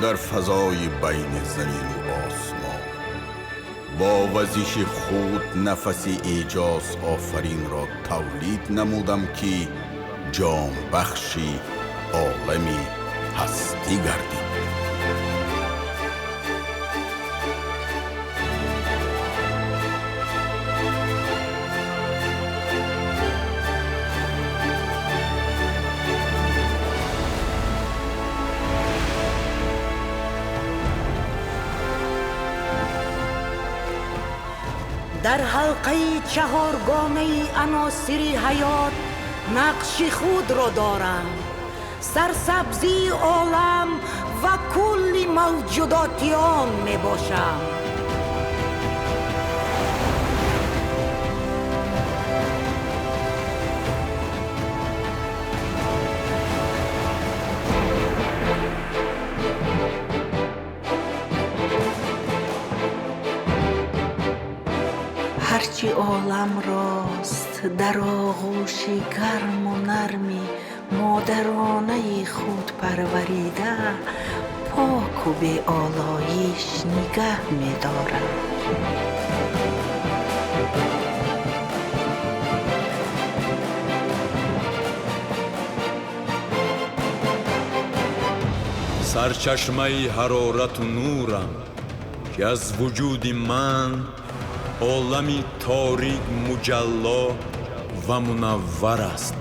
در فضای بین زمین و آسمان. با وزش خود نفسی اعجاز آفرین را تولید نمودم که جام بخشی عالمی هستی گردید. در حلقه چهارگانه عناصر حیات نقش خود را دارم. سرسبزی عالم و کل موجودات آن می باشم. هرچی عالم راست در آغوش گرم و نرمی مادرانه خود پروریده، پاک و به آلایش نگه می دارم. سرچشمه حرارت و نورم که از وجود من عالمی تاریک مجلا و منور است.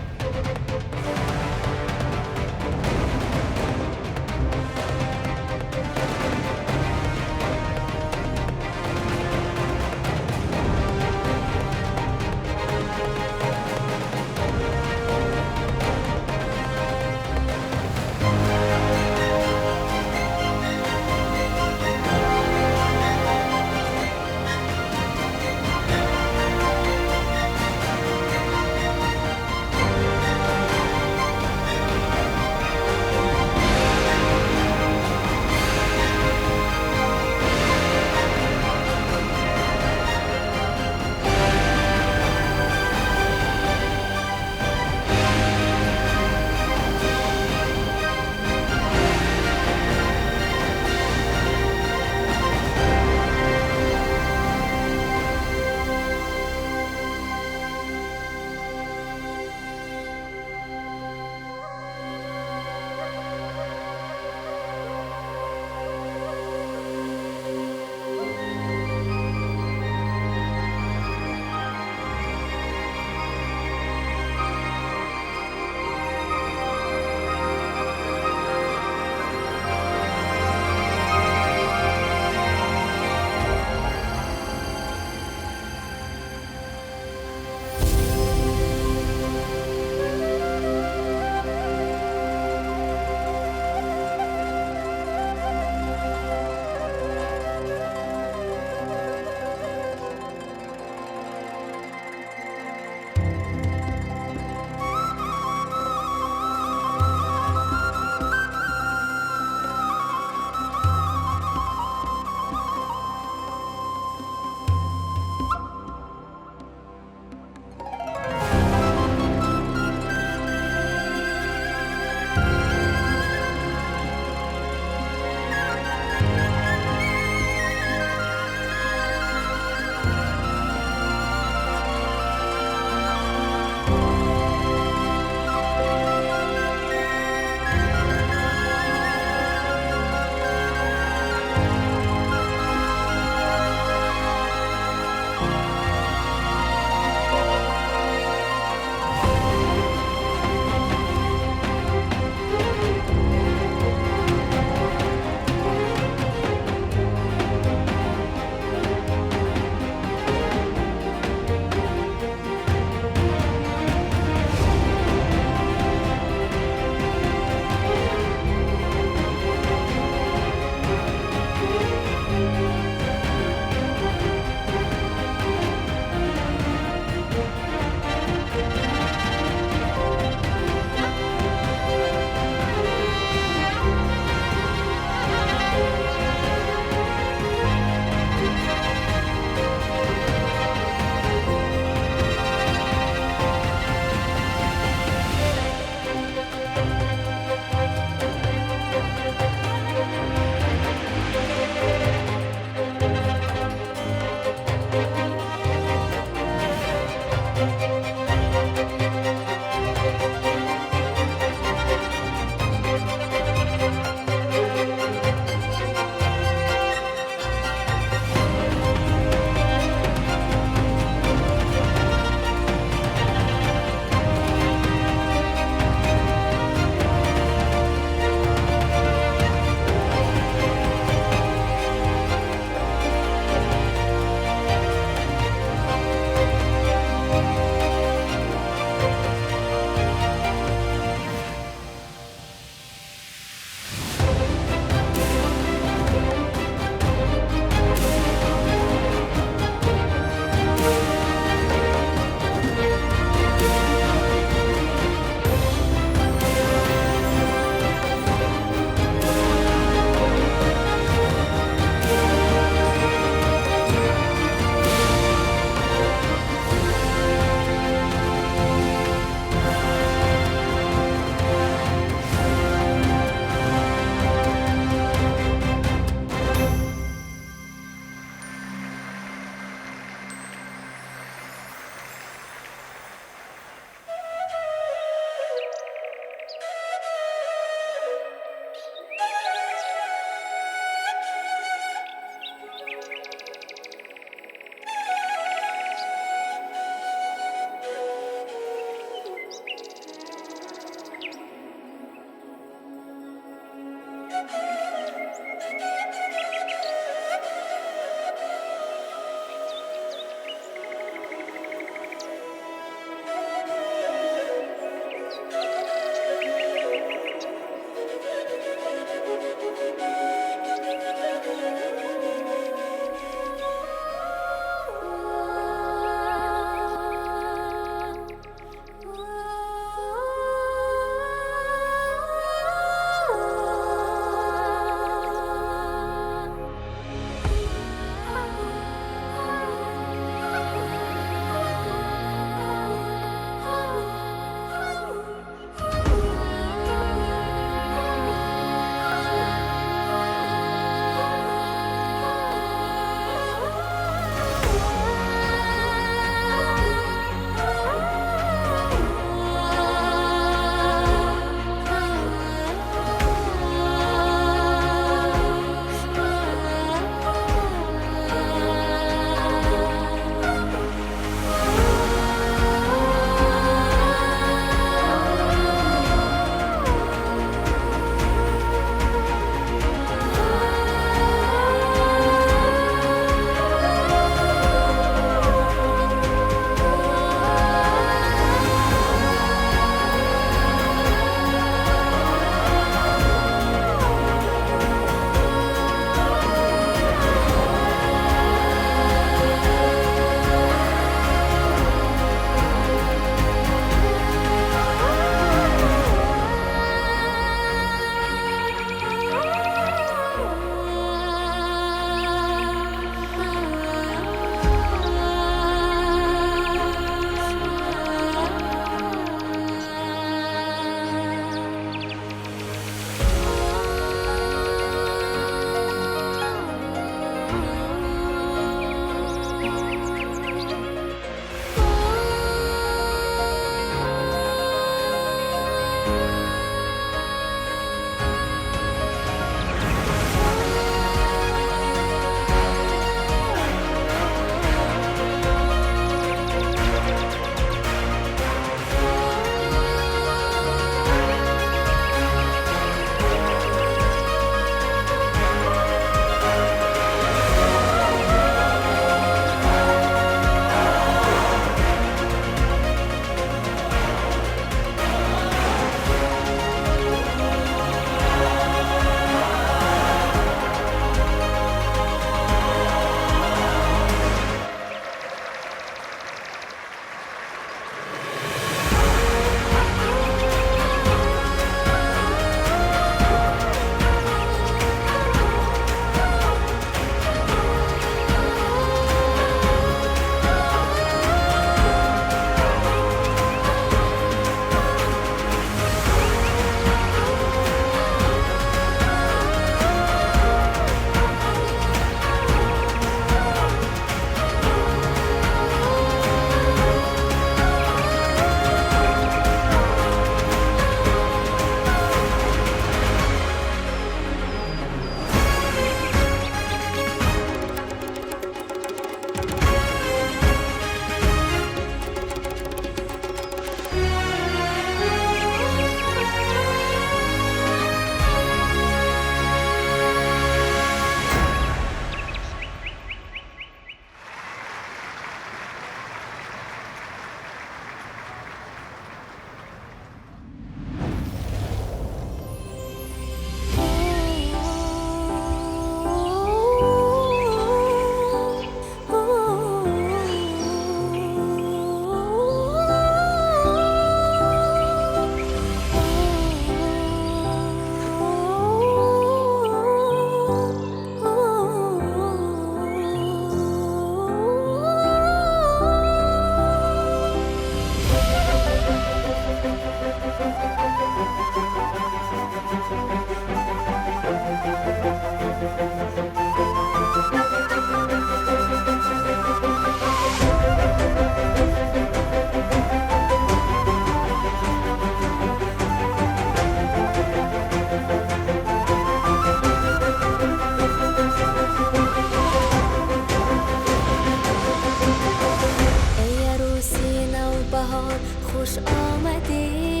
خوش آمدی،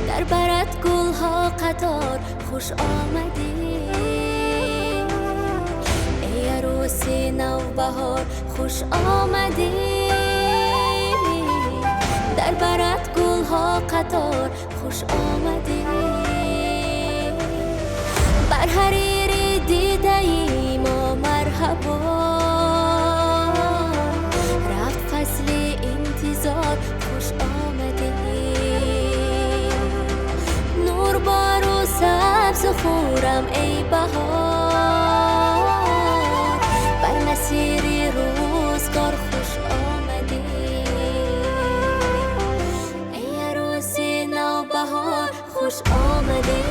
در برت گلها قطار خوش آمدی، ای عروس نوبهار خوش آمدی، در برت گلها قطار خوش آمدی، بر حریر دیده ای ما مرحبا، رفت فصل انتظار خوش آمدی، نور بار و سبز خورم ای بهار، بر مسیر روزگار خوش آمدی، ای عروس نوبهار خوش آمدی.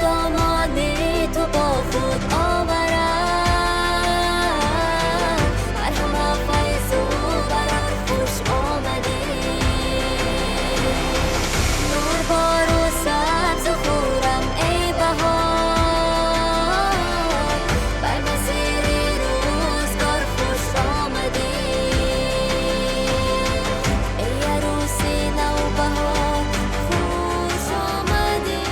دامانی تو با خود آورد، مرحبا فیض و برار خوش آمدی، نور بار و سبز خورم ای بهار، بر مسیر روزگار خوش آمدی، ای عروس نوبهار خوش آمدی.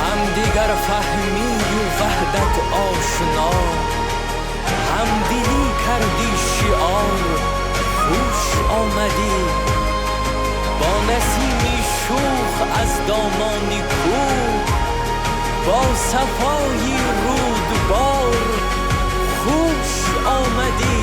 همدیگر فهمی و وحدت آشنا، همدلی کردی شعار خوش آمدی، با نسیمی شوخ از دامانی کوه، با صفای رودبار خوش آمدی.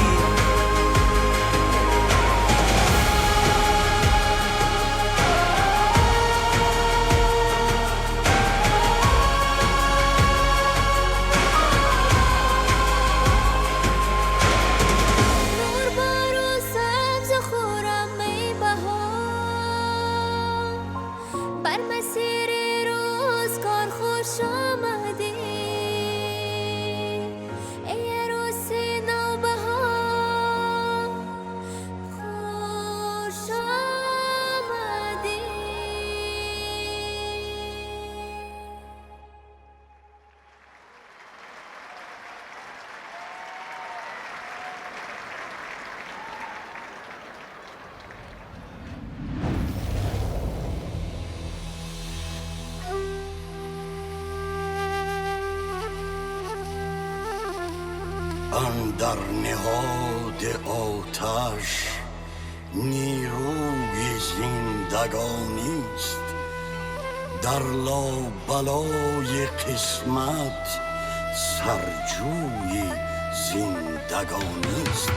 اندر نهاد آتش نیروی زندگانی است، در لابلای قسمت سرجوی زندگانی است.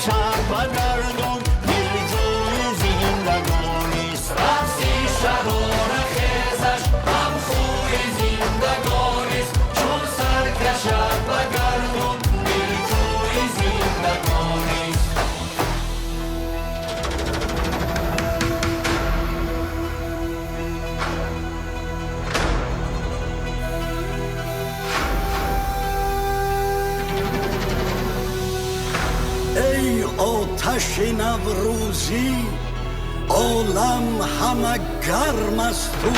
شب و گردون دلجوی زندگانی است. جوش نوروزی عالم همه گرم است تو،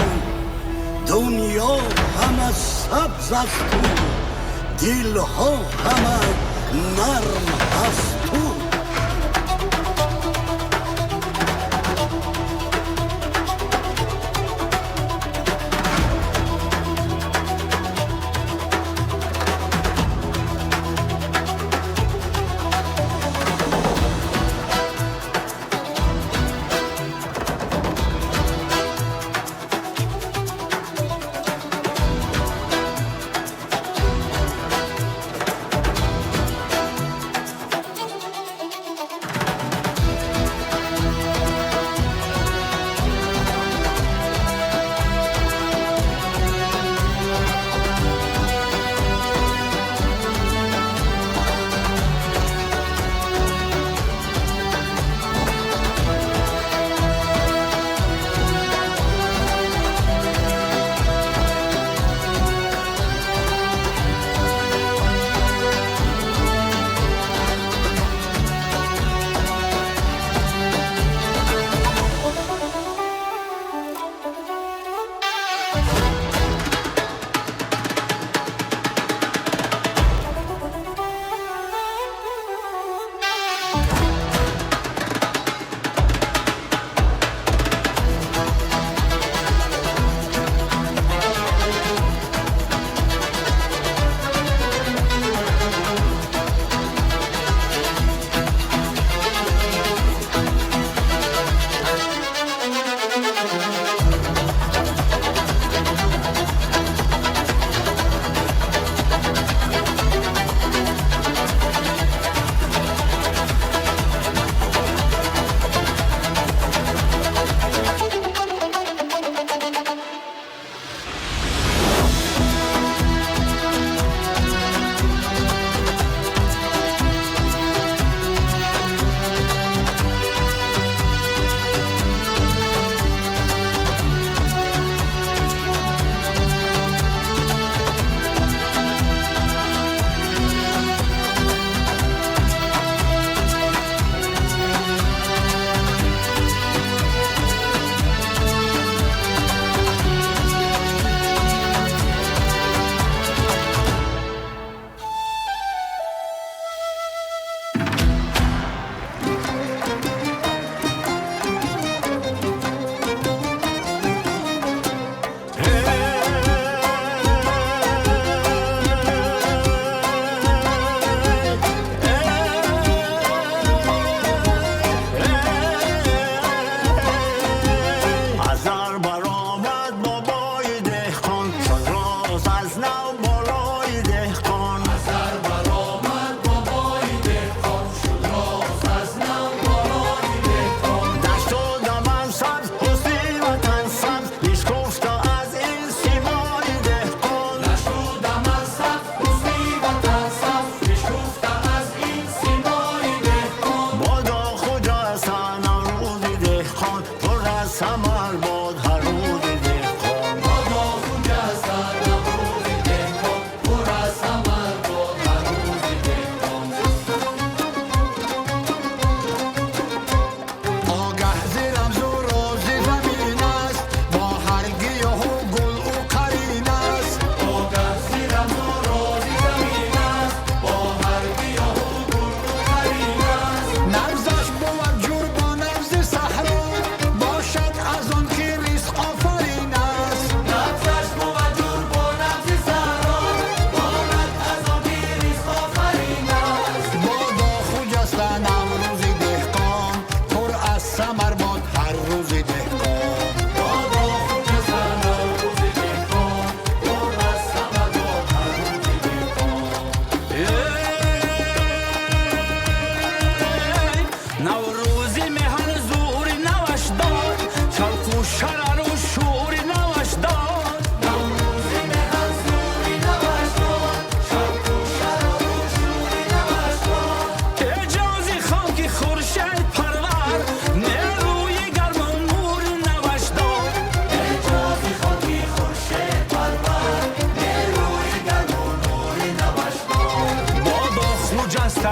دنیا همه سبز است تو، دلها همه نرم است تو.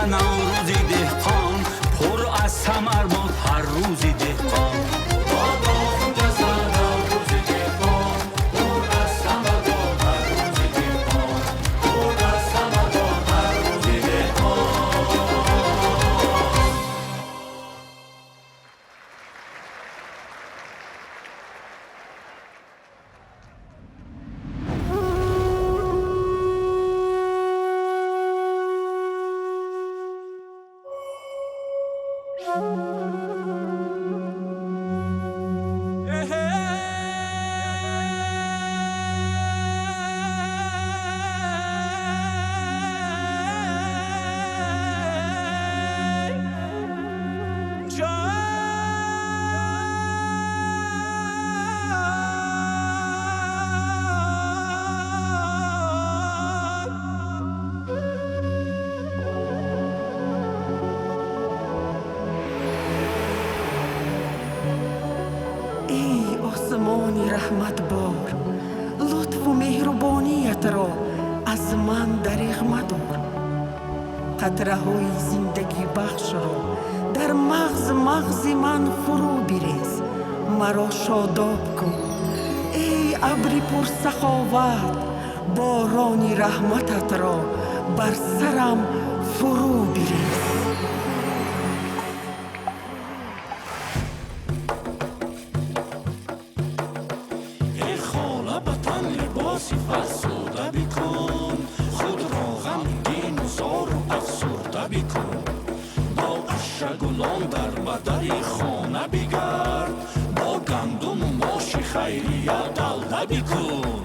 نوروزی دهقان پر از هر روزی دهقان آسمانی رحمت بار، لطف و مهربانیت را از من دریغ مدار. قطره های زندگی بخش را در مغز من فرو بریز، مرا شاداب کن ای ابری پر سخاوت، بارانی رحمتت را بر سرم فرو بریز. فرسوده بکن خود را غمگین و زار و افسرده بکن، با اشک گلان در بدر خانه بگرد، با گندم و ماش خیریه دلده بکن.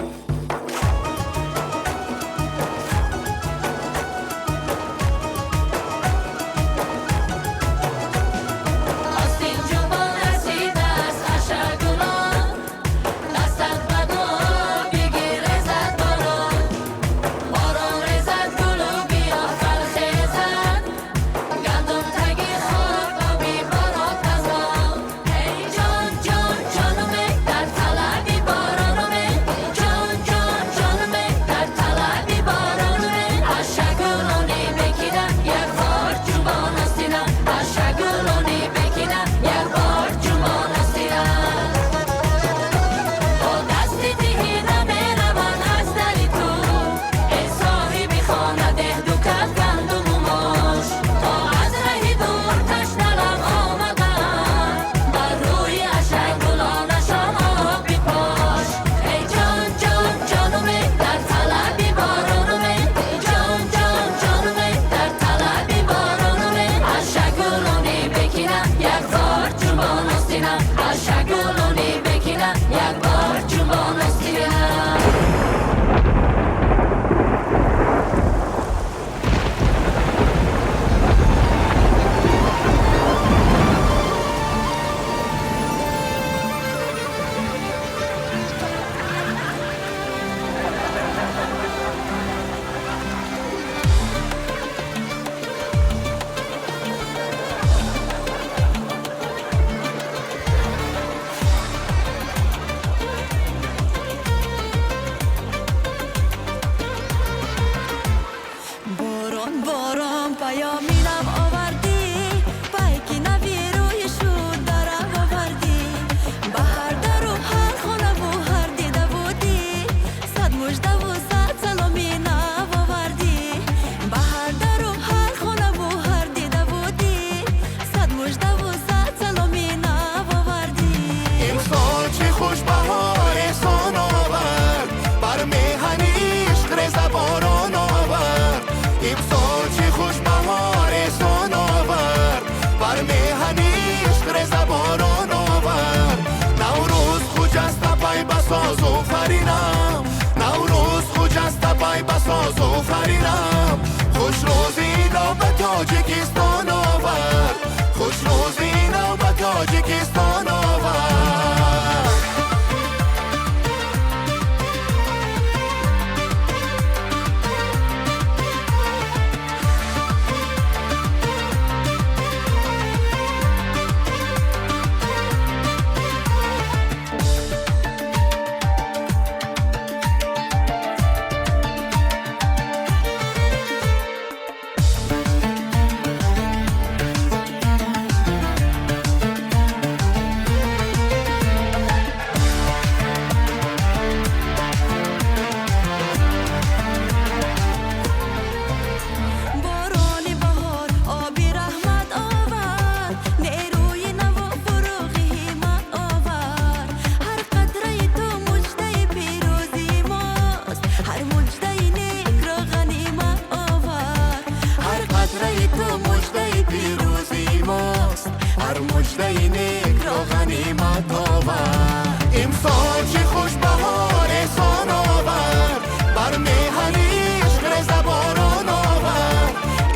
مجده نیک را غنیمت آور امسال چه خوش بهار احسان آور بر میهن عشق رضا باران آور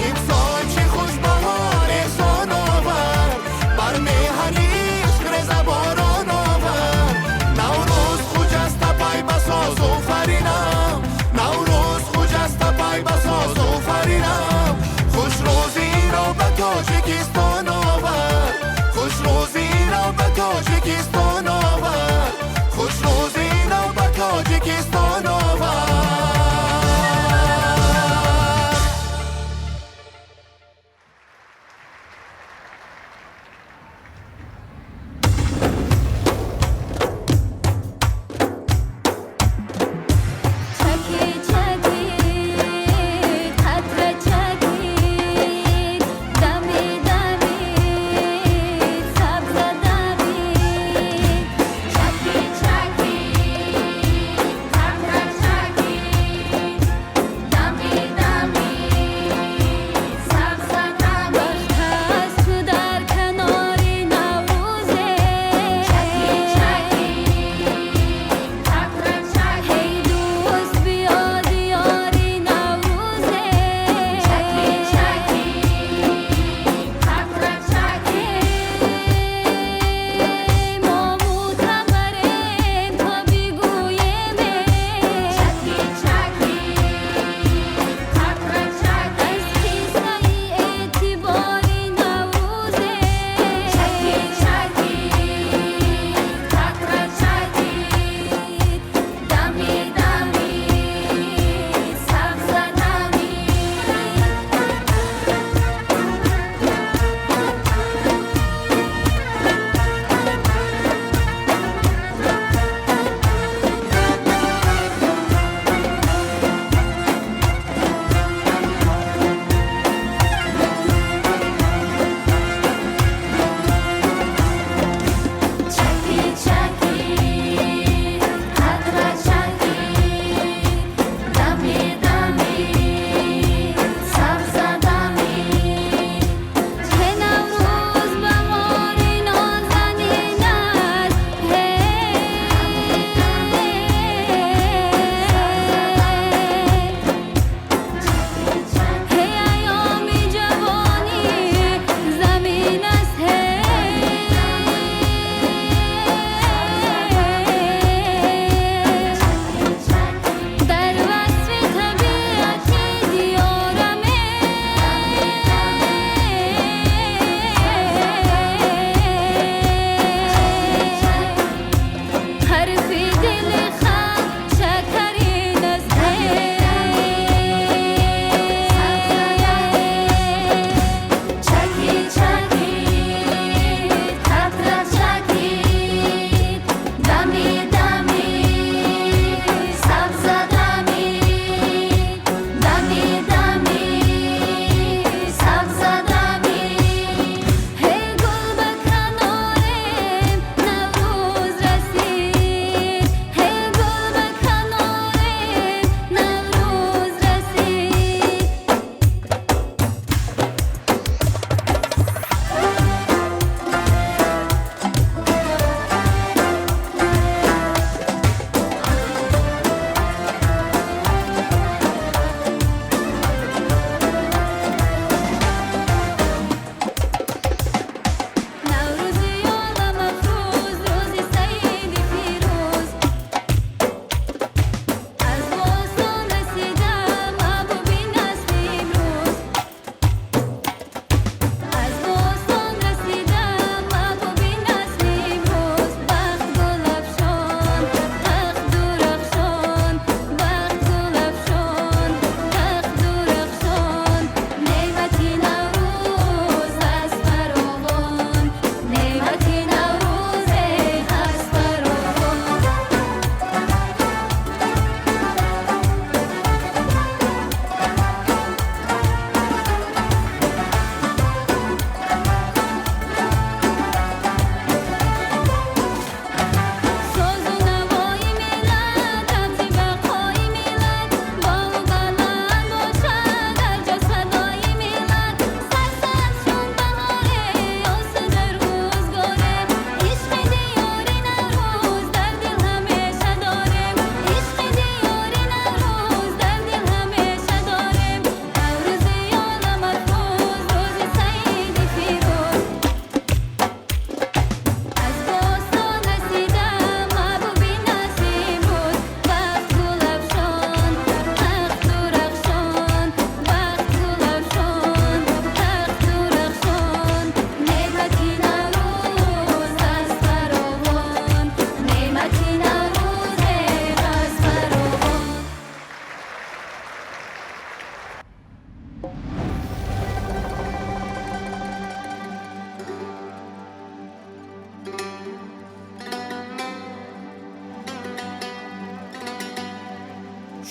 امسال چه خوش بهار احسان آور بر میهن عشق رضا باران آور نوروز خوجست پای بساز و فرینم نوروز خوجست پای بساز و فرینم خوش روزی را به تاجیکستان آور خوش روزی را به تاجیکستان آور خوش روزی را به تاجیکستان آور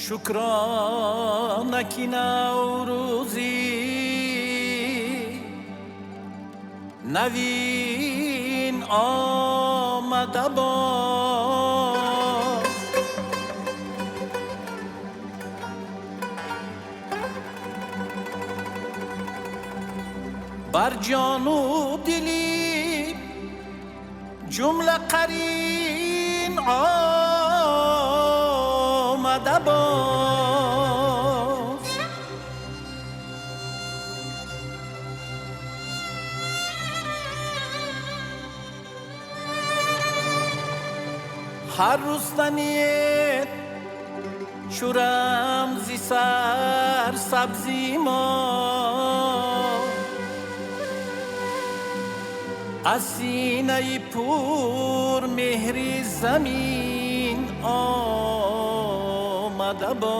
شکرانکی نوروزی نوین آمده باز بر جان و دلی جمله قرین آمده باز هر رستنیت چو رمزی سر سبزی ما از سینه پر مهری زمین آمده باز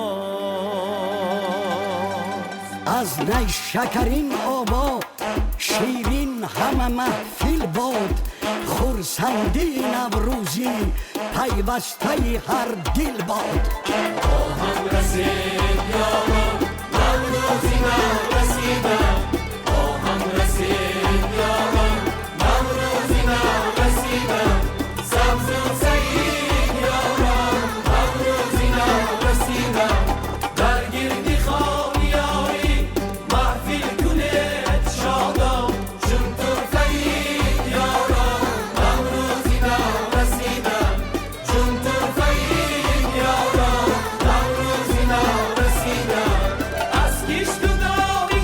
از نیشکرین آوا شیرین همه محفل باد خرسندی نوروزی پیوسته هر دل باد هم رسید یاران نوروزی نرسیدم هم رسید یاران نوروزی نرسیدم سبز و سعید یاران نوروزی نرسیدم در گردی خالیایی محفل کنید شادام چون ترفید یاران نوروزی نرسیدم چون ترفید یاران نوروزی نرسیدم از کشت و داغی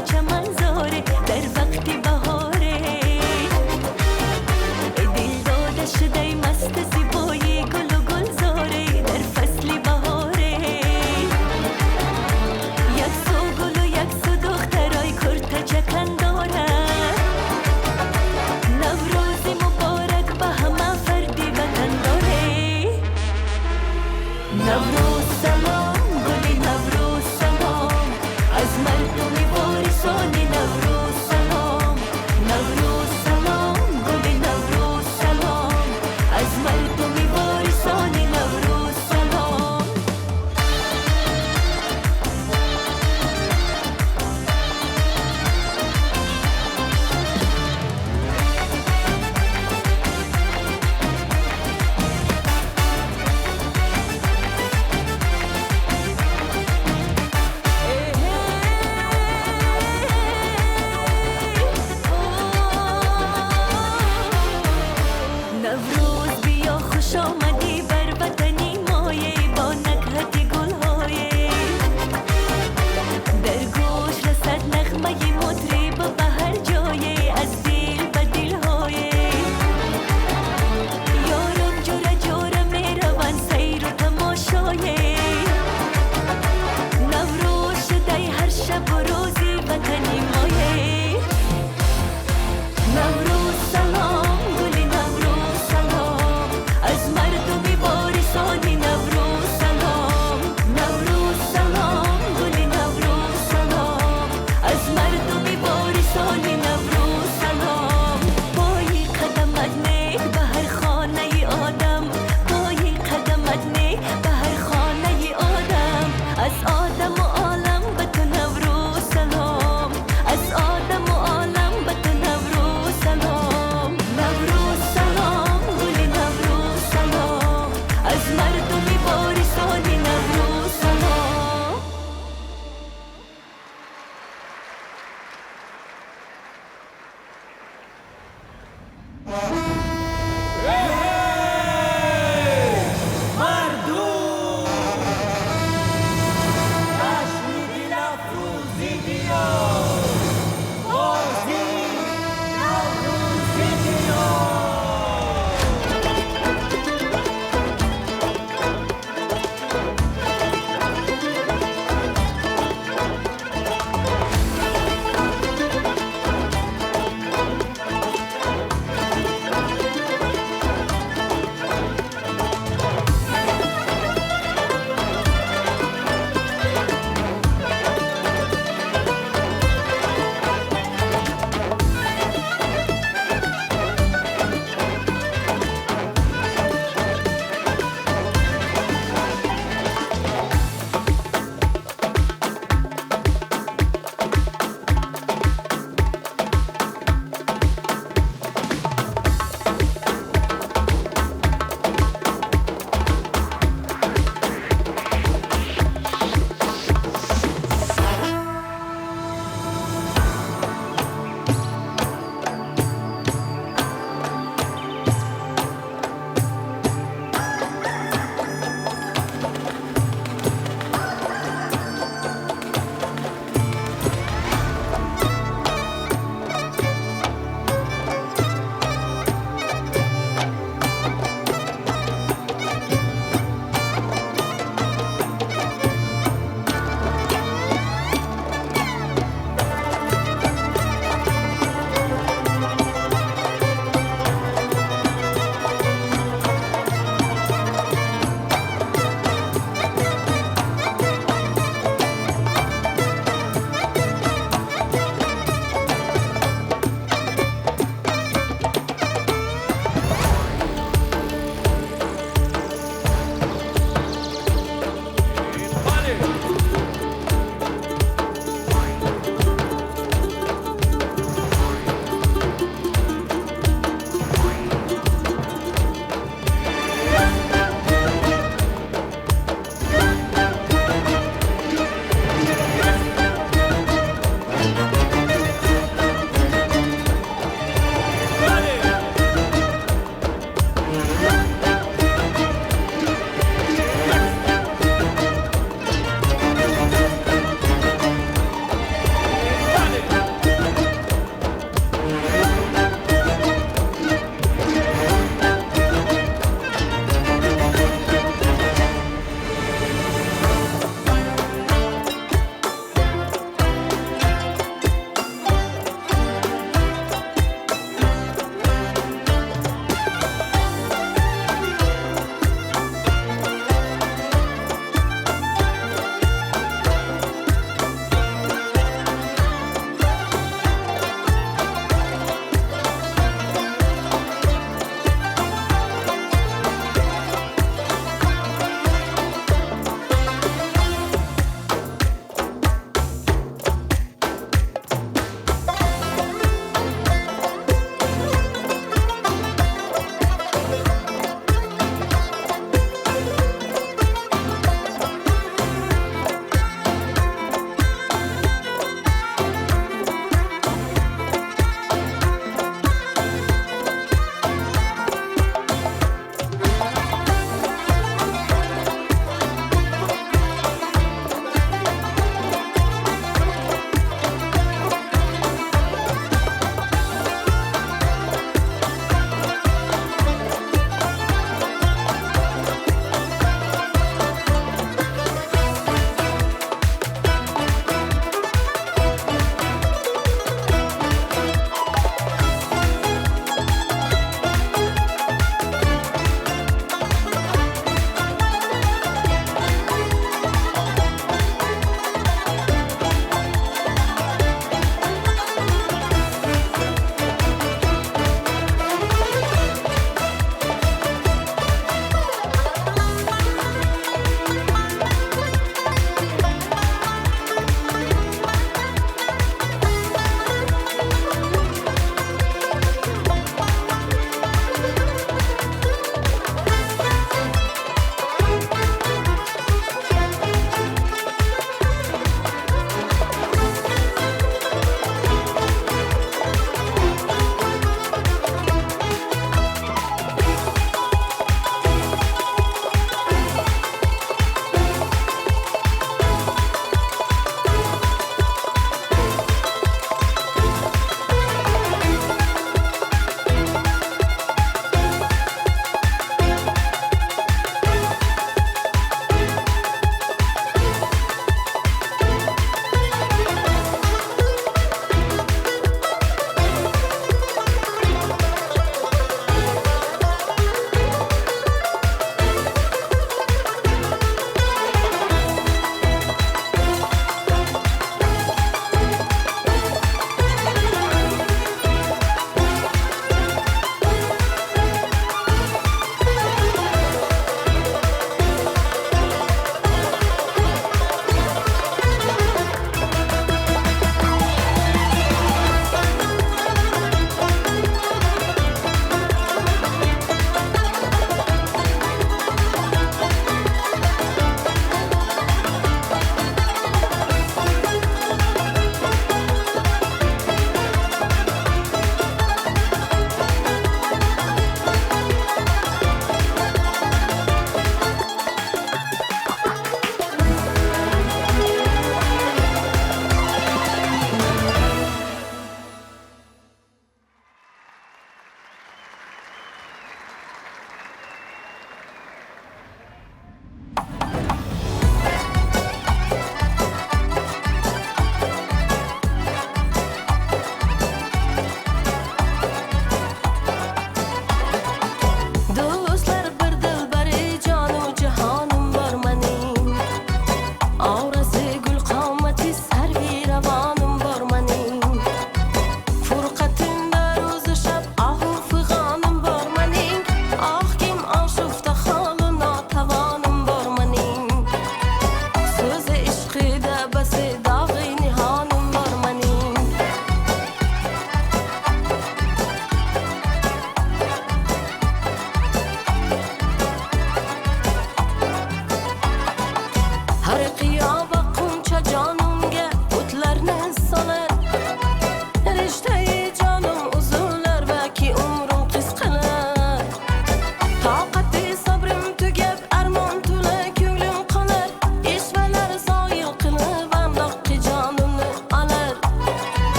و چمنزاره در وقت بهاره دل داده شده مست زیبایی گل و گلزاره در فصل بهاره یک سو گل و یک سو دخترای کرته چکن داره نوروز مبارک به همه فردی وطن داره نوروز سلام گلی نوروز سلام از مردم وارثان نوروز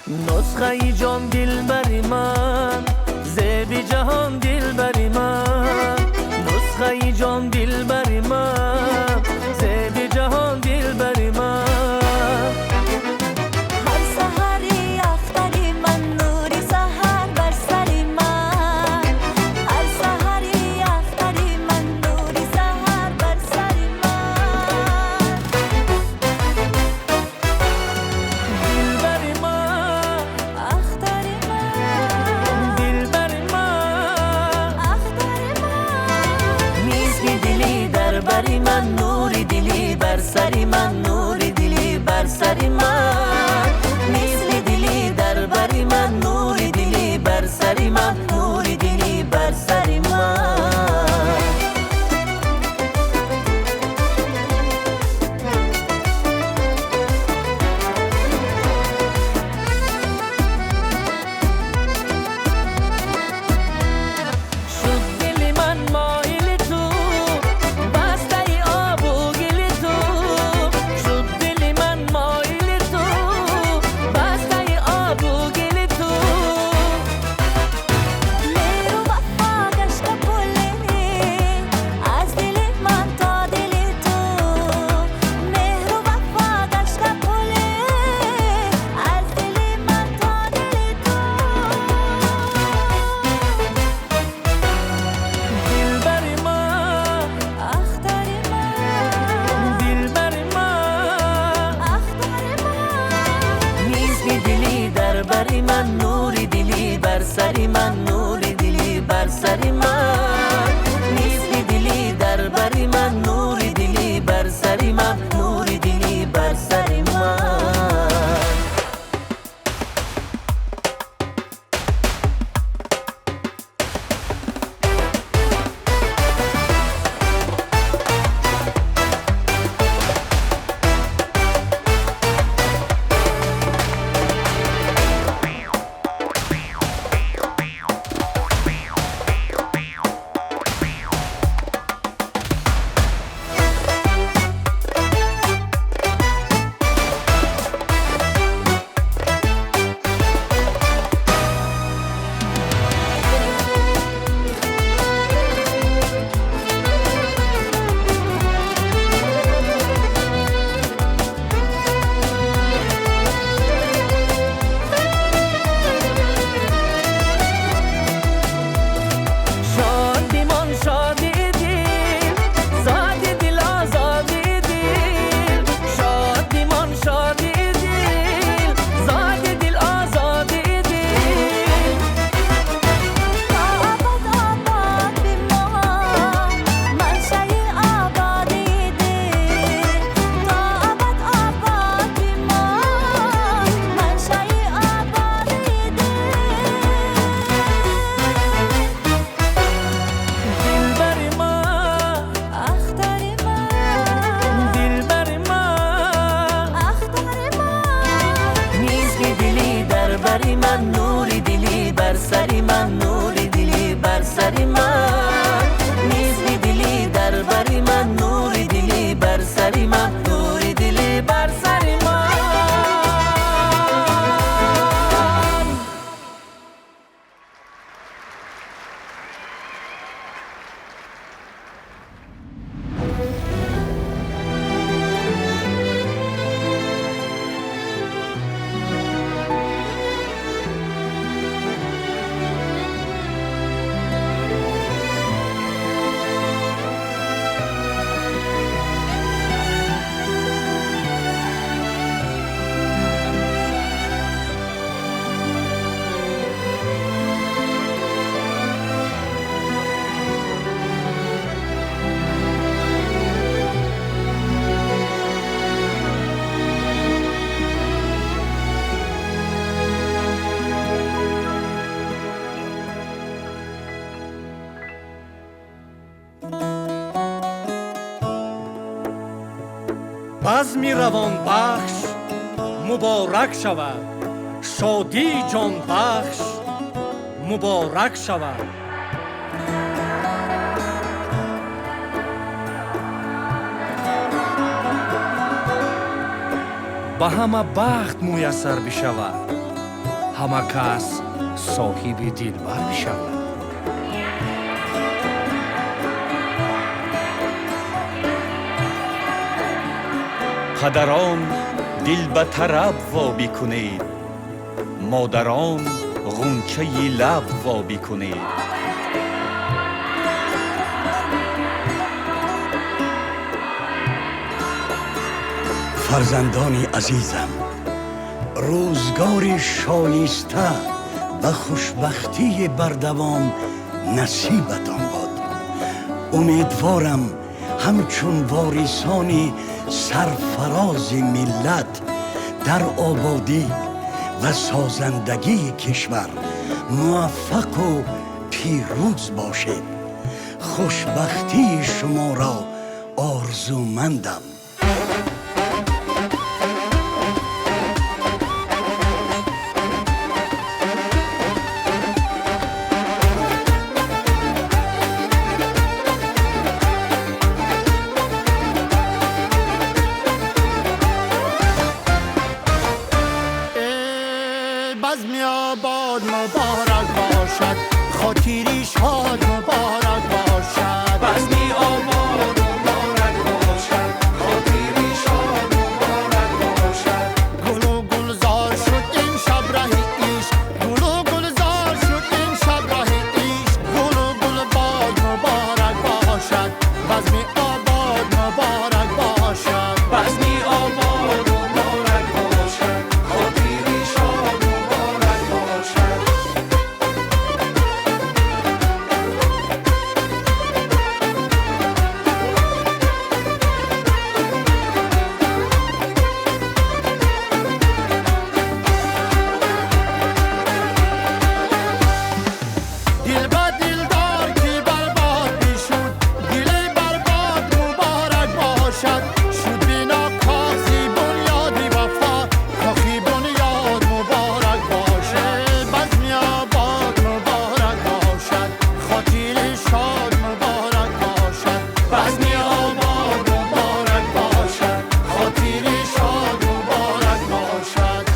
نسخه جان دل بری من زیبی جهان دل بری من نسخه جان دل بری من زیبی جهان دل بری من هر سحری اختری من نوری سحر بر سری من هر سحری اختری من نوری سحر بر سری من دل بری من اختری من دل بری من اختری من میزی دلی در بری من نوری دلی بر سری من نوری دلی بر سری من میزی دلی در بری من نوری دلی بر سری من نوری دلی بر سری من شد دل من مایل تو بسته آب و گل تو شد دل من مایل تو بزمی روان بخش مبارک شود، شادی جان بخش مبارک شود. به همه بخت میسر بشود، همه کس صاحب دلبر بشود. پدران دل به طرب وابی کنید، مادران غنچه لب وابی کنید. فرزندان عزیزم، روزگار شایسته و خوشبختی بردوام نصیبتان باد. امیدوارم همچون وارثان سرفراز ملت در آبادی و سازندگی کشور موفق و پیروز باشید. خوشبختی شما را آرزومندم. بزمی آباد مبارک باشد، خاطری شاد مبارک باشد. بزمی آباد مبارک باشد، خاطری شاد مبارک باشد. گل و گلزار شد این شب ره عشق، گل و گلزار شد این شب ره عشق. گل و گل باد مبارک باشد، بزمی آباد مبارک باشد. بزمی آباد مبارک باشد، خاطری شاد مبارک باشد. دل با دلدار که برباد بشود، دل برباد مبارک باشد. شد بنا کاخی بنیادی وفا، کاخی بنیاد مبارک باشد. بزمی آباد مبارک باشد، خاطر شاد مبارک باشد. بزمی آباد مبارک باشد، خاطر شاد مبارک باشد.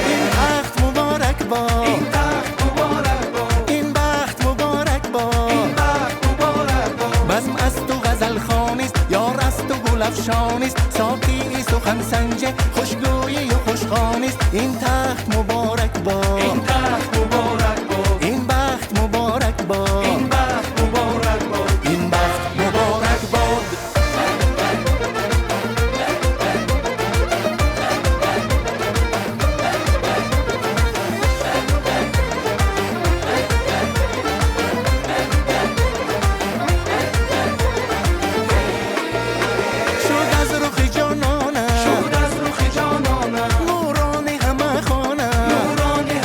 این تخت مبارک باد، این تخت مبارک باد، این بخت مبارک باد، این بخت مبارک باد. بزم از تو غزل خوانیست، یار از تو گل افشانیست، ساقی سخن سنجه خوشگویی و خوشخوانیست. این تخت مبارک باد، این تخت مبارک باد، این بخت مبارک باد، این بخت مبارک باد، این بخت مبارک باد. شد از رخ جانانم، شد از رخ جانانم، نورانی همه خانم، نورانی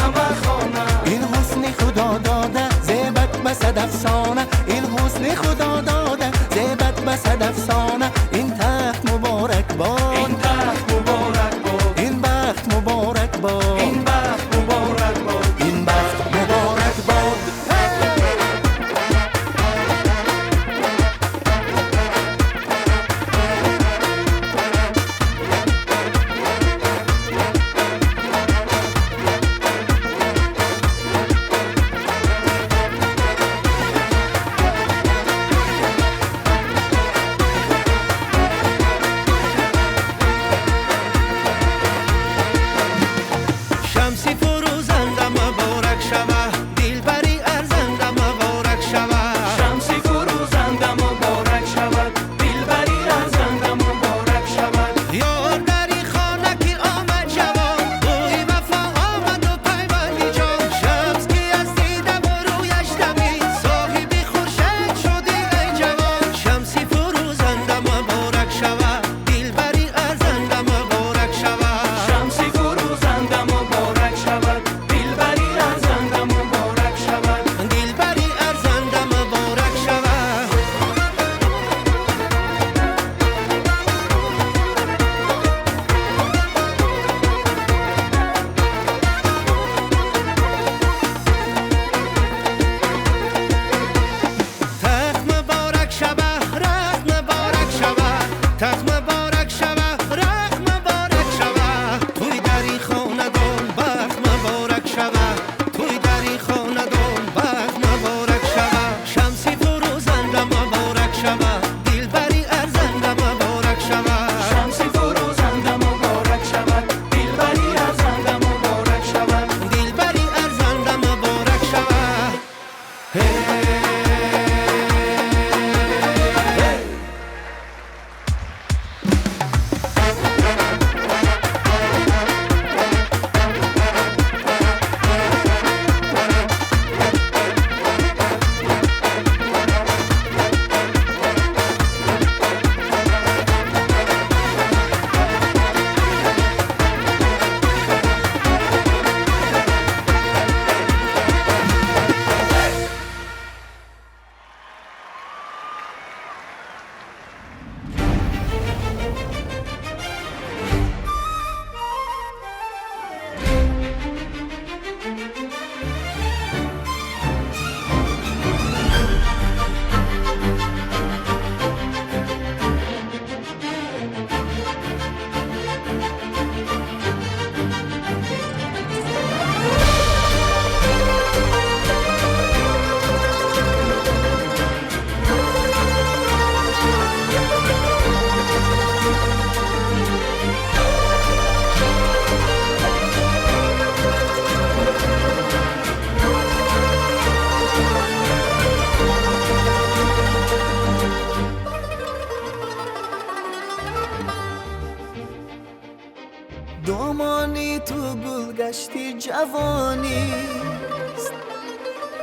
دامانی تو گلگشتی جوانیست،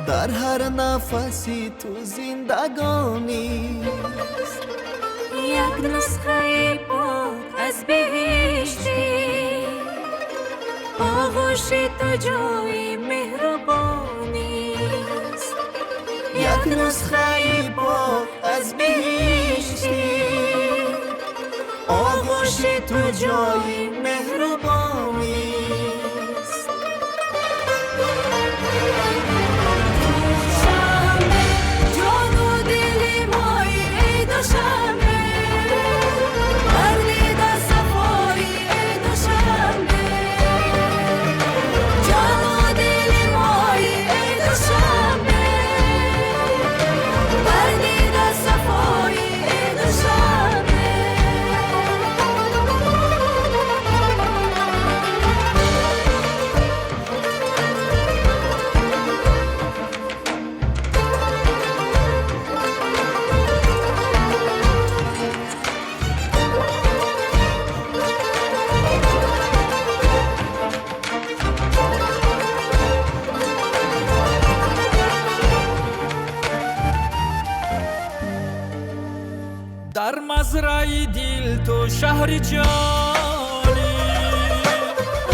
در هر نفسی تو زندگانیست. یک نسخه پاک از بهشتی، آغوش تو جای مهربانیست. یک نسخه پاک از بهشتی، آغوش تو جای مهربانیست. شنبه جان و دل مای ای دوشنبه، بردید از صفایی ای دوشنبه. جان و دل مای ای دوشنبه، بردید از صفایی ای دوشنبه. در مزرعه دل تو شهر جانی،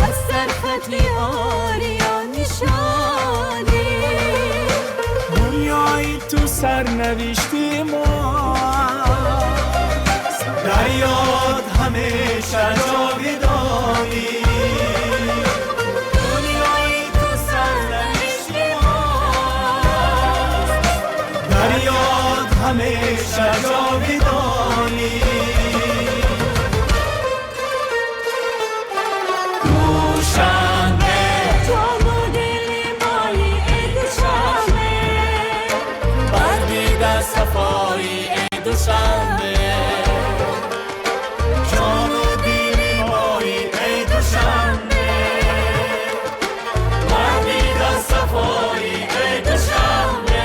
از سرخط آریا نشانی. دنیای تو سرنوشتی ما، در یاد همیشه جاودانی. دنیای تو سرنوشتی ما، در یاد همیشه جاودانی. دوشنبه جان و دل مای ای دوشنبه، بردید از صفایی ای دوشنبه. جان و دل مایی ای دوشنبه، بردید از صفایی ای دوشنبه.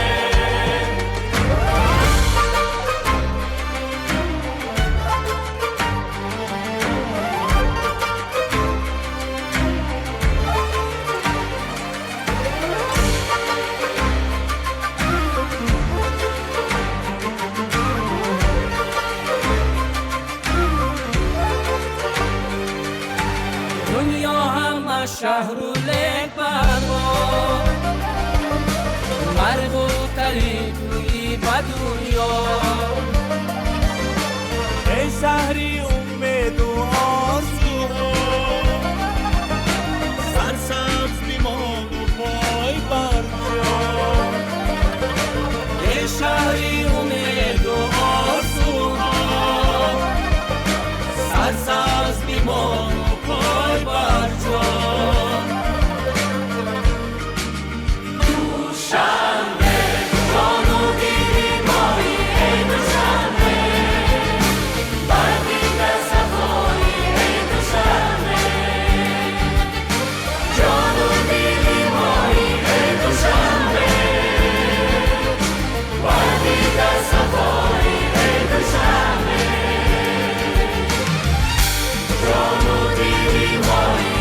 دنیا همه شهر و لک برما، مرگ و طریقی به دنیا. ای شهری امید و آرزوها، سرسبز بیمان و پای بر جا. ای شهری امید و آرزوها، سرسبز بیمان و پای بر جا. دوشنبه جان و دل مایی ای دوشنبه، بردید از صفایی ای دوشنبه. جان و دل مایی ای دوشنبه، بردید از صفایی ای دوشنبه. جان و دل مایی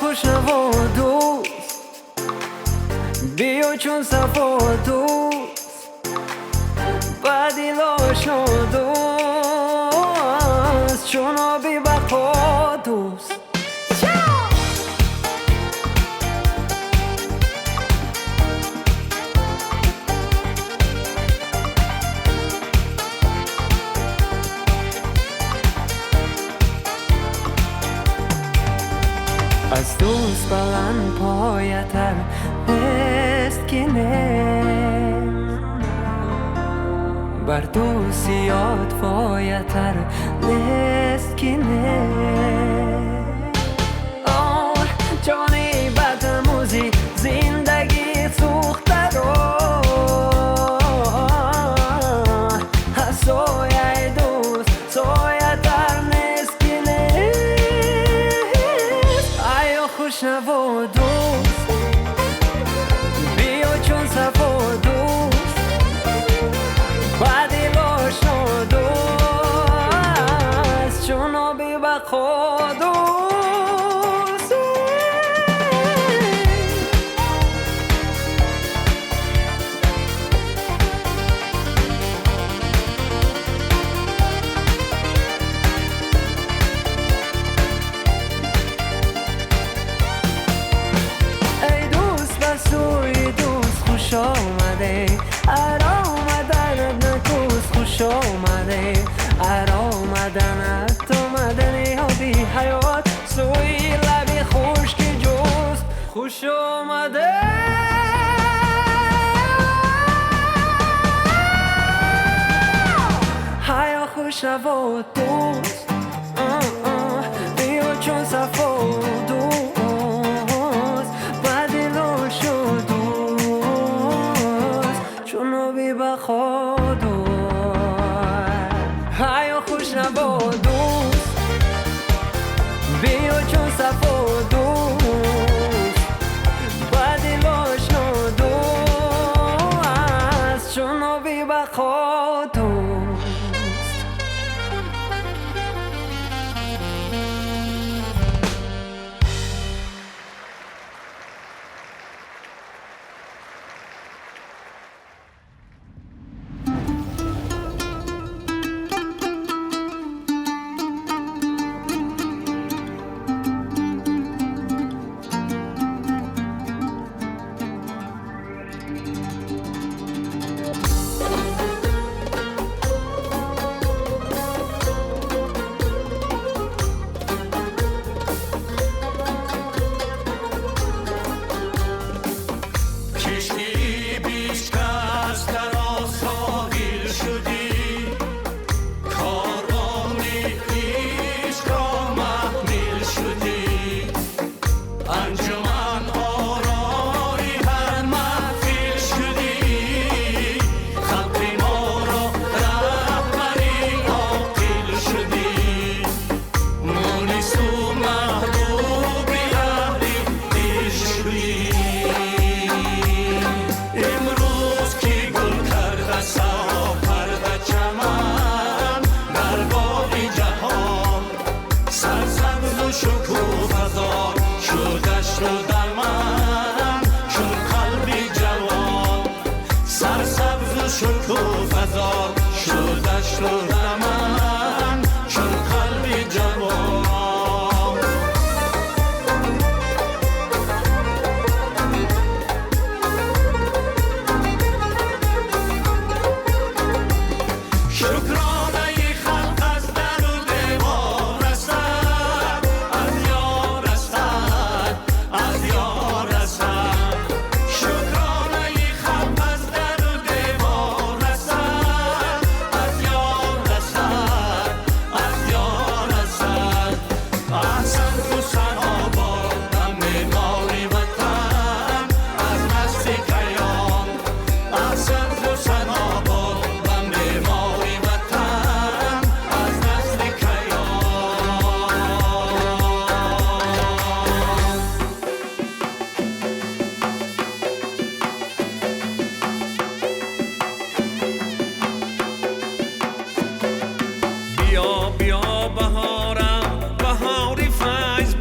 خوشنوا دوست بیا چون صفا دوست بدی لاشا دوست چون آبی بقا دوست از دوست بلند پایتر نیست که نیست بر دوست یاد فایتر نیست که نیست جانی بدموزی زندگی سوخته رو از سایه دوست سایه تر نیست که نیست آیا خوشنوا دوست بیا چون صفا دوست بدی لاشا دوست چون آبی بقا دوست ای دوست بسوی دوست خوش آمده آمدن دوست خوش آمده آمدن آمدنی ها بی حیات سوی لبی خوش که جست خوش آمده هیا خوش نوا دوست بیا چون صفا دوست بدی لاشو دوست چون آبی بقا دوست هیا خوش نوا دوست بیا چون صفا دوست بدی لاشو دوست چون آبی بقا دوست بیا بهارم بهاری فیض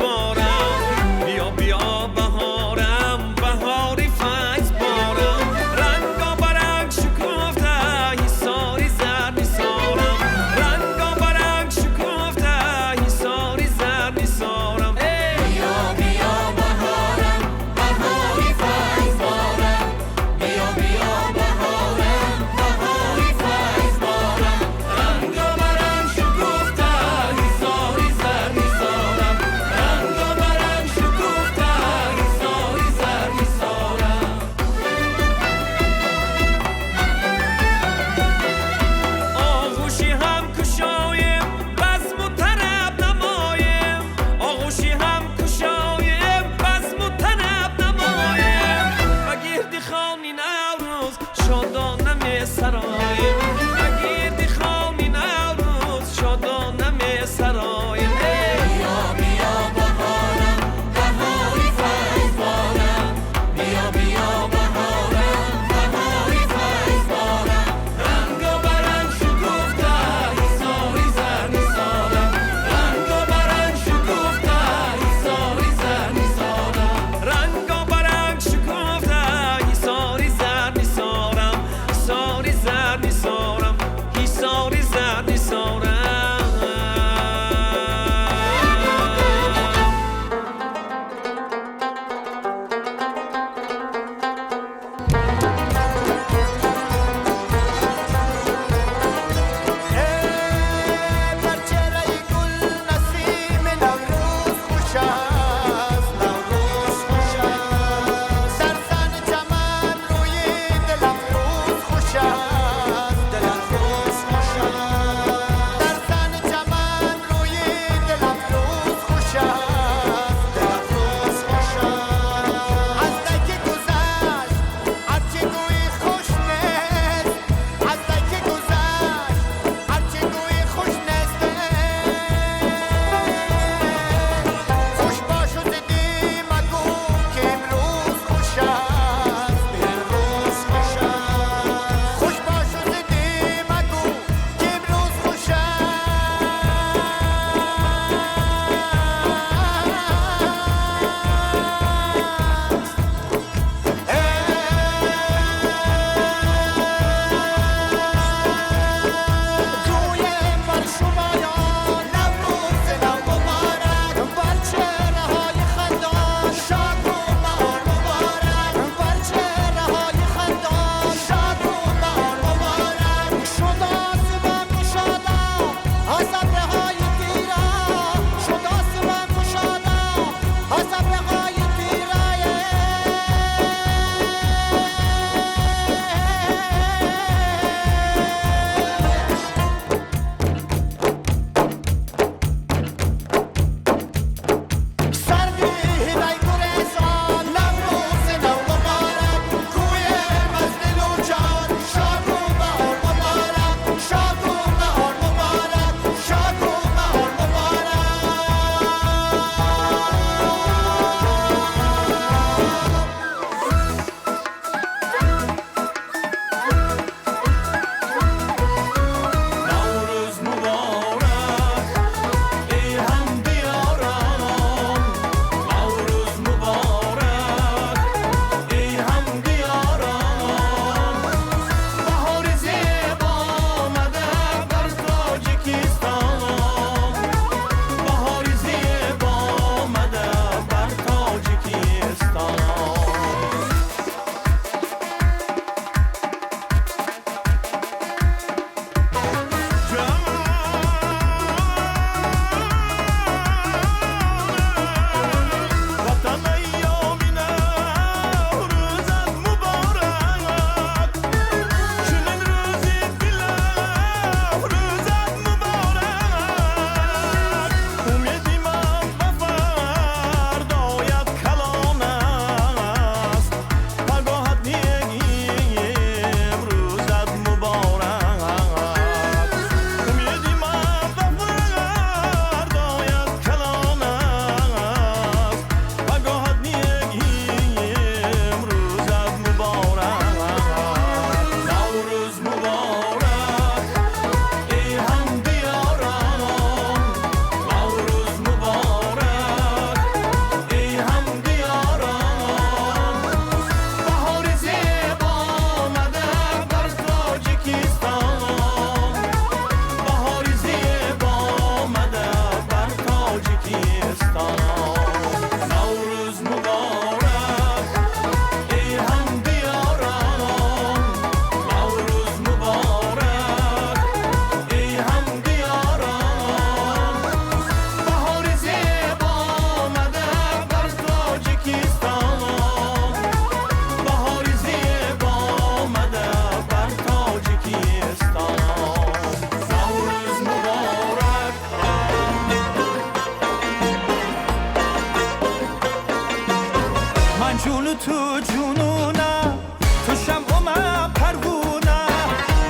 من جون تو جونونم تو شمع من پروونه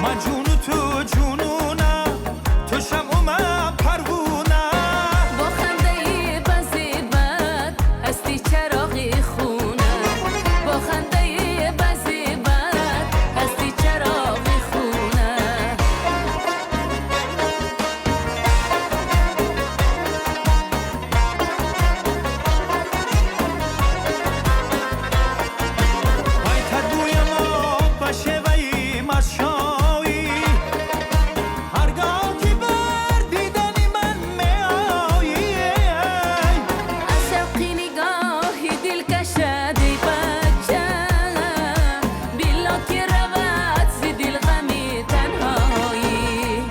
من جون تو جونونم تو شمع من پروونه با خنده بازی بد هستی چراغی خونه با خنده بازی بد هستی چراغی خونه وای تدوی ما باشه وی مشایی هرگاه که بر دیدنی من میایی از شوقی نگاهی دل کشدی بچه بیلا که رود زی دل غمی تنهایی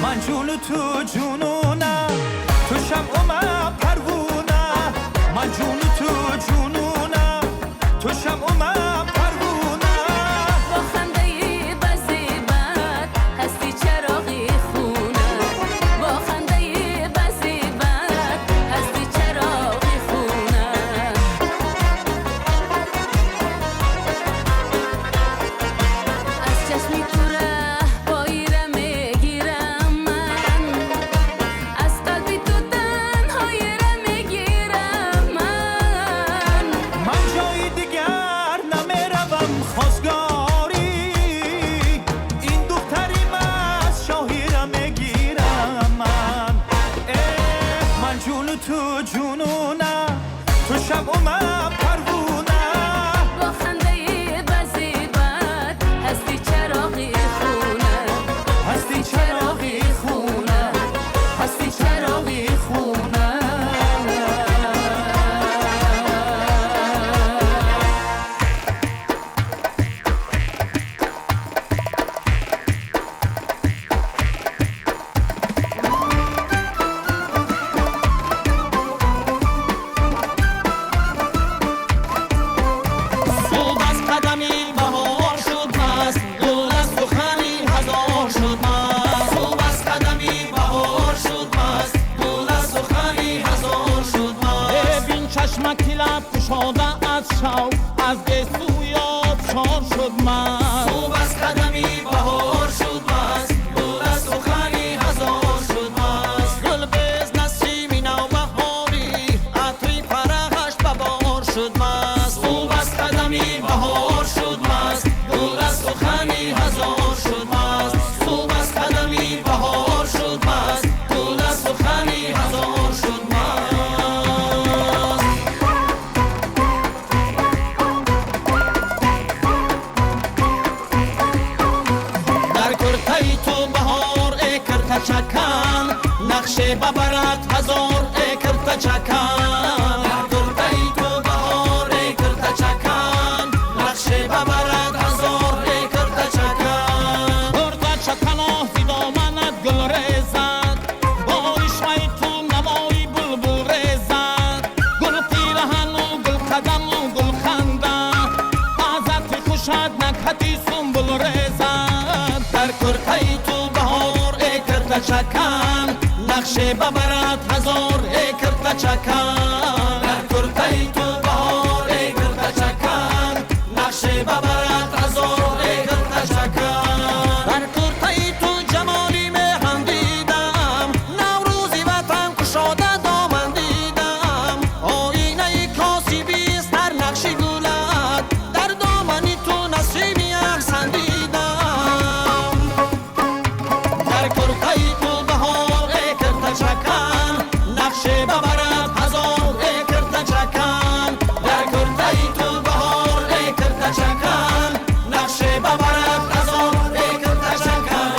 من جون تو جونونم تو شمع من پروونه من جون تو جونونم تو شمع من پروونه با خنده بازی بد هستی چراغی خونه با خنده بازی بد هستی چراغی خونه از چشمی تو ره بایره میگیرم من از قلبی تو تنهایی ره میگیرم من جای دیگر نمیروم خواستگاری این دختری از شاهی را میگیرم من جون تو جونونم تو شمع من پروونه با خنده بازی بد هستی چراغی خونه هستی چراغی خونه هستی چراغی خونه صبح از قدمی بهار شد مست گل از سخنی هزار شد مست صبح از قدمی بهار شد مست گل از سخنی هزار شد مست ببین چشمکی لب گشاده از شوق از گیسوی آبشار شد مست صبح از قدمی بهار شد مست گل از سخنی هزار شد مست گل بز نسیمی نوبهاری عطری فرحش ببار شد مست صبح از قدمی بهار شد مست گل از سخنی هزار شد مست صبح از قدمی بهار شد مست گل از سخنی هزار شد مست در کرتای تو بهار ای کرتا چکن نقشه ببرد هزار ای کرتا چکن در کرتای تو بهار ای کرتا چکن نقشه ببرد هزار ای کرتا چکن کرتا چکن زی دامنت گل ریزد با ریشمه تو نوای بلبل ریزد گل پیرهن و گل قدم و گل خنده ازت خوشد نکهتی سنبل ریزد در کرتای تو بهار ای کرتا چکن نقشه ببرد هزار ای کرتا چکن در کرتای تو بهار ای کرتا چکن نقشه ببرد هزار ای کرتا چکن در کرتای تو جمالی مهن دیدم نوروزی وطن کشاده دامن دیدم آینه کاسبی است در نقش گلت در دامنی تو نسیمی احسن دیدم در کرتای تو بهار ای کرتا چکن نقشه ببرد هزار ای کرتا چکن در کرتای تو بهار ای کرتا چکن نقشه ببرد هزار ای کرتا چکن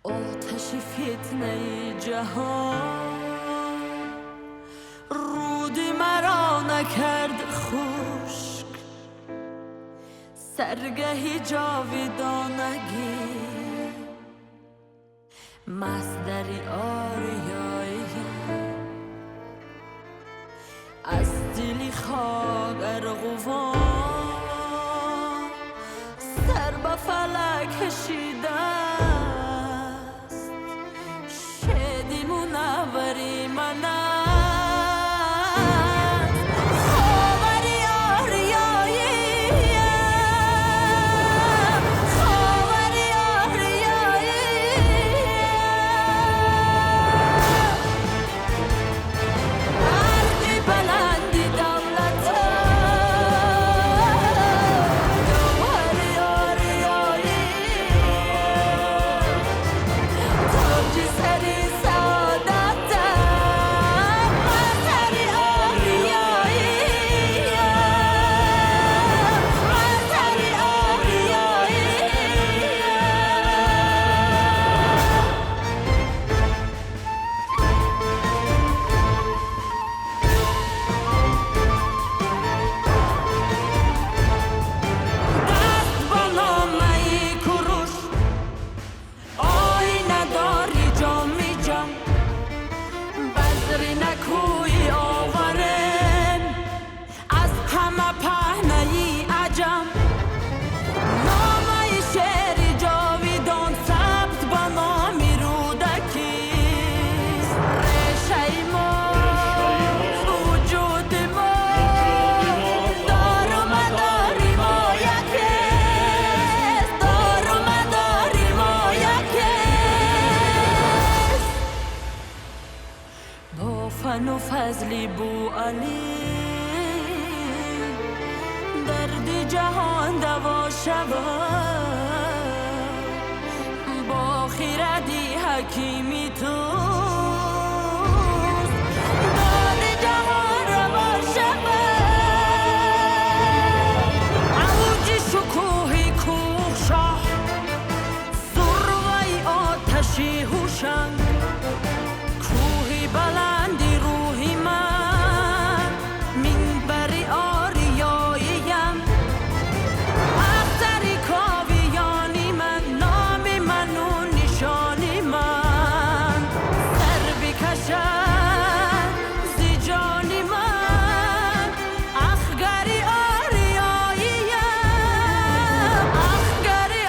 آتش فتنه جهان رود مرا نکرد خشک سرگهی جاویدانگی مصدری آریایی دلی خاک ارغوان سر به فلک کشیده است شدی منوری من و فضلی بو علی درد جهان دوا شود با خیردی حکیمی تو داد جهان روا شود عوج شکوهی کوه شاه ذروه‌ی آتشی هوشنگ کوهی بلندی روحی من منبری آریاییم اختری کاویانی من نام من و نشانی من سر بکشد زی جانی من اخگری آریاییم اخگری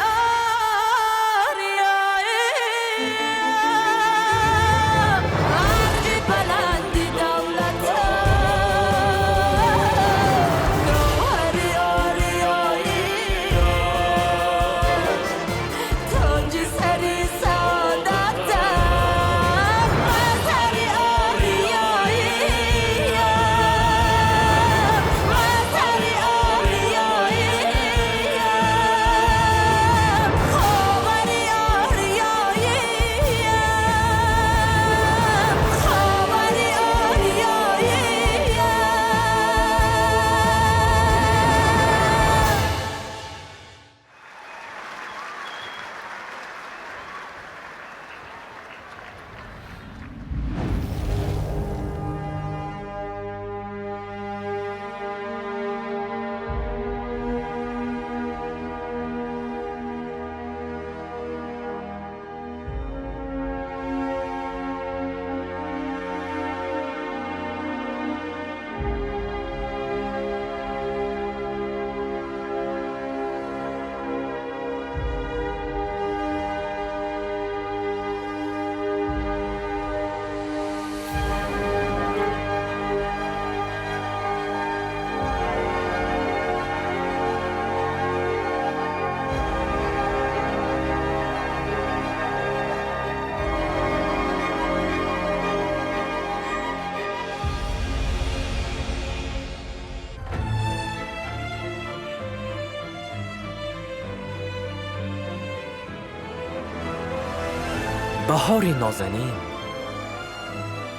بهار نازنین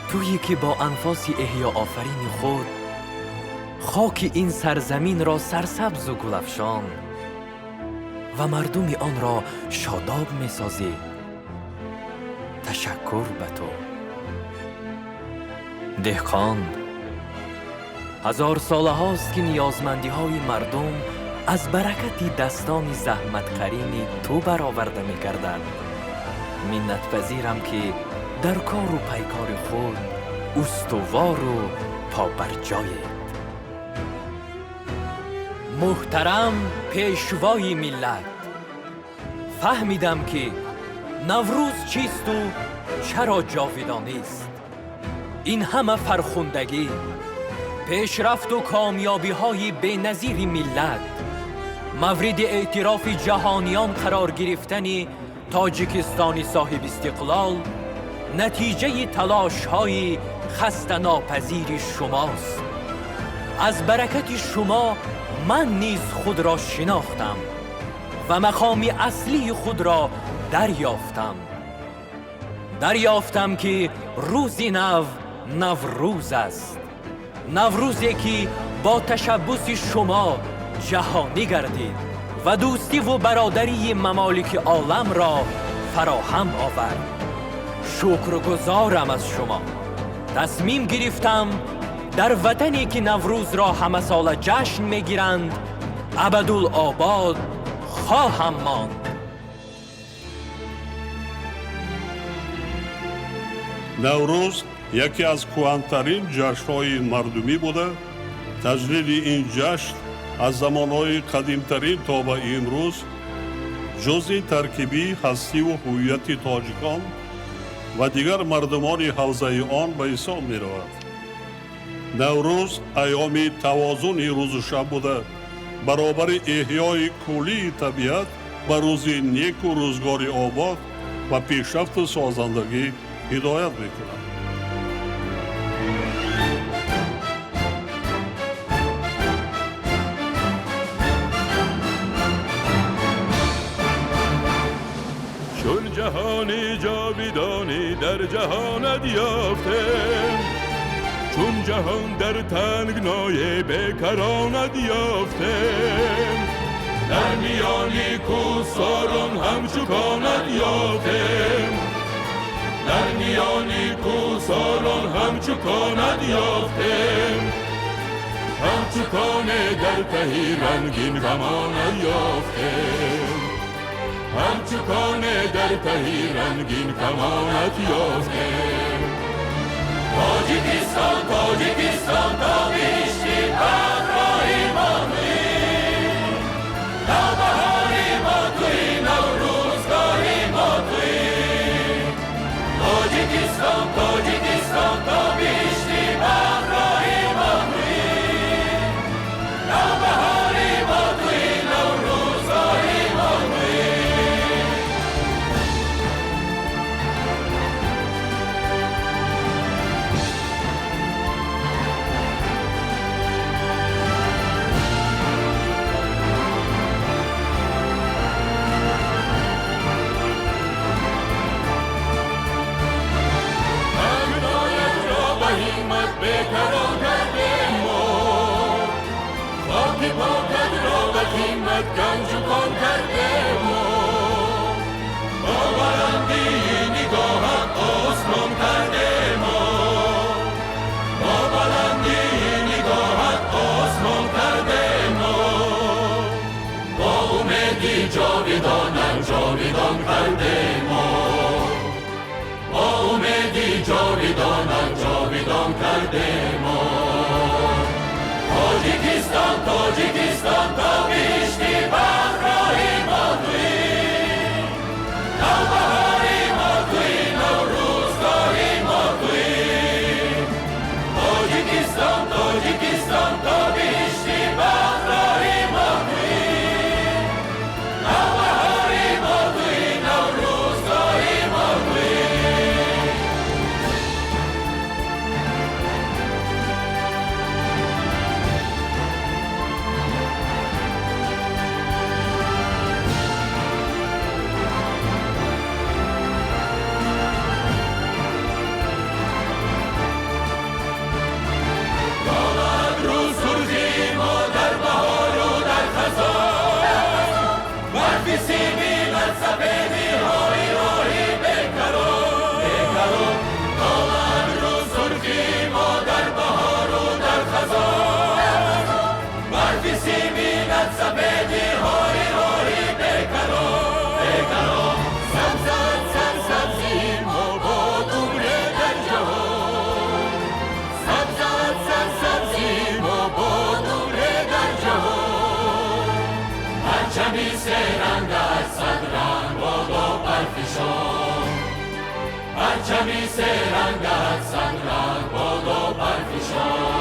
تویی که با انفاس احیا آفرین خود خاک این سرزمین را سرسبز و گلفشان و مردم آن را شاداب می‌سازی. تشکر به تو. دهقان، هزار ساله هاست که نیازمندی های مردم از برکت دستان زحمت قرین تو برآورده می گردد. منت پذیرم که در کار و پیکار خود استوار و پابرجایید. محترم پیشوای ملت، فهمیدم که نوروز چیست و چرا جاودانی است. این همه فرخندگی، پیشرفت و کامیابی های بی‌نظیر ملت، مورد اعتراف جهانیان قرار گرفتن تاجیکستان صاحب استقلال، نتیجه تلاش های خسته ناپذیر شماست. از برکت شما من نیز خود را شناختم و مقام اصلی خود را دریافتم که روزی نوروز است. نوروزی که با تشبث شما جهانی گردید و دوستی و برادری ممالک عالم را فراهم آورد. شکرگزارم از شما. تصمیم گرفتم در وطنی که نوروز را همه سال جشن میگیرند ابدالآباد خواهم ماند. наврӯз яке аз кӯҳантарин ҷашнҳои мардумӣ буда, таҷлили ин ҷашн аз замонҳои қадимтарин то ба имрӯз ҷузъи таркибии ҳастиву ҳуввияти тоҷикон ва дигар мардумони ҳавзаи он ба ҳисоб меравад. наврӯз айёми тавозуни рӯзу шаб буда, баробари эҳёи куллии табиат ба рӯзи неку рӯзгори обод ва пешрафту созандагӣ ҳидоят мекунад. چون جهانی جاودانی در جهانت یافتم، چون جهان در تنگنای بیکرانت یافتم، در میانی کوهساران همچوکانت یافتم، در میانی کوهساران همچوکانت یافتم، همچوکان در تهی رنگین کمانت یافتم، همچوکان در تهی رنگین کمانت یافتم. تاجیکستان تاجیکستان تا بهشتی همراهی ما تویی، نوبهاری ما تویی، نوروزگاری ما تویی. تاجیکستان تاجیکستان تا بهشتی همراهی ما تویی، نوبهاری ما تویی، نوروزگاری ما تویی. بیکران کردیم ما، خاک پاکت را به همت گنجوکان کردیم ما. با بلندی نگاهت آسمان کردیم ما، با بلندی نگاهت آسمان کردیم ما. با امیدی جاودانت جاودان کردیم ما، با امیدی جاودانت جاودان کردیم ما. تاجیکستان تاجیکستان تا بهشتی همراهی ما تویی، نوبهاری ما تویی، نوروزگاری ما تویی. تاجیکستان تاجیکستان تا بهشتی همراهی ما تویی، نوبهاری ما تویی، نوروزگاری ما تویی. سرنگت صد رنگ باد و برفشان